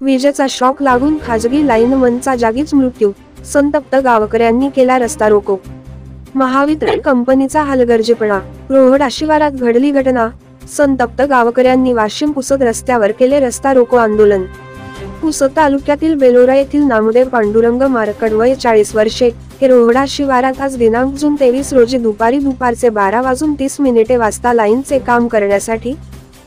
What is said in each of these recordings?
विजेचा शॉक लागून खाजगी लाईनमनचा जागीच मृत्यू, संतप्त गावकऱ्यांनी केला रस्ता रोको। महावितरण कंपनीचा हलगर्जीपणा, रोहडा शिवारात घडली घटना, संतप्त गावकऱ्यांनी वाशिम पुसद रस्त्यावर केले रस्ता रोको आंदोलन। पुसद तालुक्यातील बेलोरा येथील नामदेव पांडुरंग मारकड वय 40 वर्षे हे रोहडा शिवारात आज दिनांक जून 23 रोजी दुपारचे 12:30 वाजता लाईनचे काम करण्यासाठी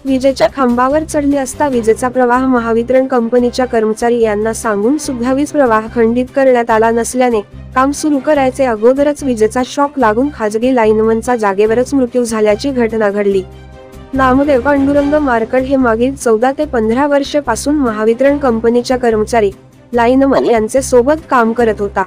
विजेच्या खांबावर चढले असता विजेचा प्रवाह महावितरण कंपनीच्या कर्मचारी यांना सांगून सुद्धा वीज प्रवाह खंडित करण्यात आला नसल्याने काम सुरू करायचे अगोदरच विजेचा शॉक लागून खाजगी लाईनमनचा जागेवरच मृत्यू झाल्याची घटना घडली। नामदेव पांडुरंग मारकड हे मागील 14 ते 15 वर्षापासून महावितरण कंपनीच्या कर्मचारी लाईनमन यांचे सोबत काम करत होता।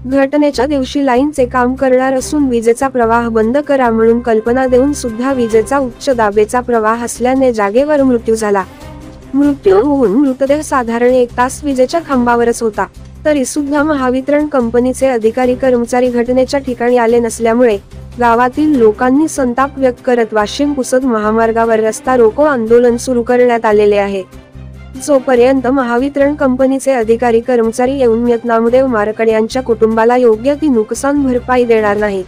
घटनेच्या दिवशी लाईनचे काम करणार असून विजेचा प्रवाह बंद करा म्हणून कल्पना देऊन सुद्धा विजेचा उच्च दाबेचा प्रवाह असल्याने जागेवर मृत्यू झाला। मृत्यू होऊन मृतदेह साधारण 1 तास विजेच्या खांबावरच होता, तरी सुद्धा महावितरण कंपनीचे अधिकारी कर्मचारी घटनेच्या ठिकाणी आले नसल्यामुळे गावातील लोकांनी संताप व्यक्त करत वाशिम पुसद महामार्गावर रस्ता रोको आंदोलन सुरू करण्यात आलेले आहे। जोपर्यंत महावितरण कंपनीचे अधिकारी कर्मचारी येऊन नामदेव मारकड यांच्या कुटुंबाला योग्य ती नुकसान भरपाई देणार नाहीत,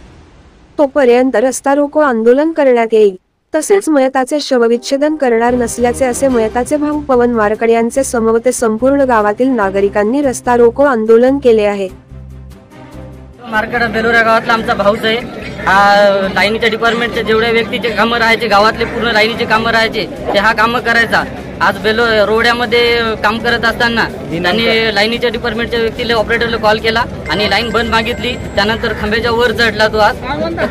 तोपर्यंत रस्ता रोको आंदोलन करण्यात येईल। तसेच मयताचे शवविच्छेदन करणार नसल्याचे असे मयताचे भाऊ पवन मारकड यांचे समवते संपूर्ण गावातील नागरिकांनी रस्ता रोको आंदोलन केले आहे। मारकड बेलोरा गावातला आमचा भाऊच आहे। लाईनीच्या डिपार्टमेंटचे जेवढे व्यक्तीचे कामं राहायचे, गावातले पूर्ण लाईनीचे कामं राहायचे, ते हा काम करायचा। आज रोड्यामध्ये काम करत असताना त्यांनी लाईनीच्या डिपार्टमेंटच्या व्यक्तीला ऑपरेटरला कॉल केला आणि लाईन बंद मागितली। त्यानंतर खांब्याच्या वर चढला तो। आज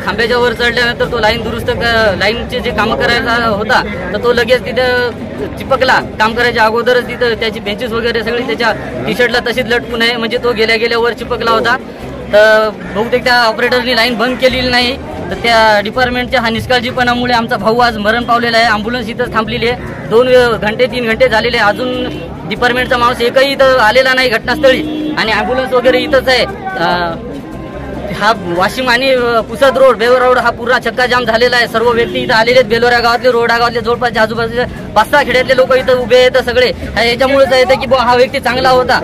खांब्याच्या वर चढल्यानंतर तो लाईन दुरुस्त लाईनचे जे काम करायचा होता तर तो लगेच तिथे चिपकला। काम करायच्या अगोदरच तिथं त्याची बेंचेस वगैरे सगळी त्याच्या टी शर्टला तशीच लटकून आहे, म्हणजे तो गेल्या वर चिपकला होता। तर बहुतेक त्या ऑपरेटरनी लाईन बंद केलेली नाही, तर त्या डिपार्टमेंटच्या हा निष्काळजीपणामुळे आमचा भाऊ आज मरण पावलेला आहे। अँब्युलन्स इथंच थांबलेली आहे, 2 घंटे 3 घंटे झालेले, अजून डिपार्टमेंटचा माणूस एकही इथं आलेला नाही घटनास्थळी आणि अँब्युलन्स वगैरे इथंच आहे। हा वाशिम आणि पुसद रोड बेलोरा रोड हा पूर्ण चक्काजाम झालेला आहे। सर्व व्यक्ती इथं आलेले आहेत, बेलोरा गावातले रोडा गावातले जवळपास आजूबाजूचे 5-6 खेड्यातले लोक इथं उभे आहेत सगळे। याच्यामुळेच येतं की हा व्यक्ती चांगला होता,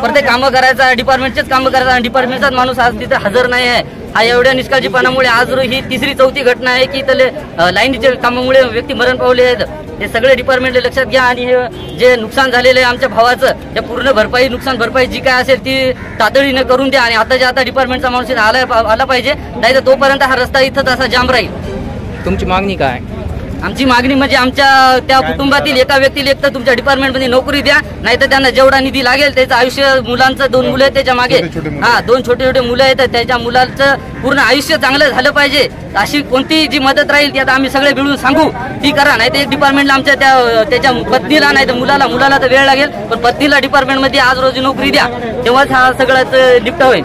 प्रत्येक कामं करायचा, डिपार्टमेंटचेच कामं करायचा आणि डिपार्टमेंटचाच माणूस आज तिथे हजर नाही आहे। हा एवढ्या निष्काळजीपणामुळे आज ही 3री-4थी घटना आहे की इथले लाईनीच्या कामामुळे व्यक्ती मरण पावले आहेत। हे सगळे डिपार्टमेंटला लक्षात घ्या आणि जे नुकसान झालेलं आहे आमच्या भावाचं, त्या पूर्ण भरपाई, नुकसान भरपाई जी काय असेल ती तातडीने करून द्या आणि आताच्या आता डिपार्टमेंटचा माणूस आला पाहिजे, नाही तर तोपर्यंत हा रस्ता इथंच असा जाम राहील। तुमची मागणी काय? आमची मागणी म्हणजे आमच्या त्या कुटुंबातील एका व्यक्तीला एक तर तुमच्या डिपार्टमेंटमध्ये नोकरी द्या, नाहीतर त्यांना जेवढा निधी लागेल त्याचं आयुष्य, मुलांचं 2 मुलं आहेत त्याच्या मागे, 2 छोटे मुलं आहेत, त्याच्या मुलांचं पूर्ण आयुष्य चांगलं झालं पाहिजे। अशी कोणती जी मदत राहील ती आता आम्ही सगळे मिळून सांगू ती करा, नाही तर एक डिपार्टमेंटला आमच्या त्याच्या पत्नीला, नाही तर मुलाला तर वेळ लागेल, पण पत्नीला डिपार्टमेंटमध्ये आज रोजी नोकरी द्या, तेव्हाच हा सगळ्याच लिफ्ट होईल।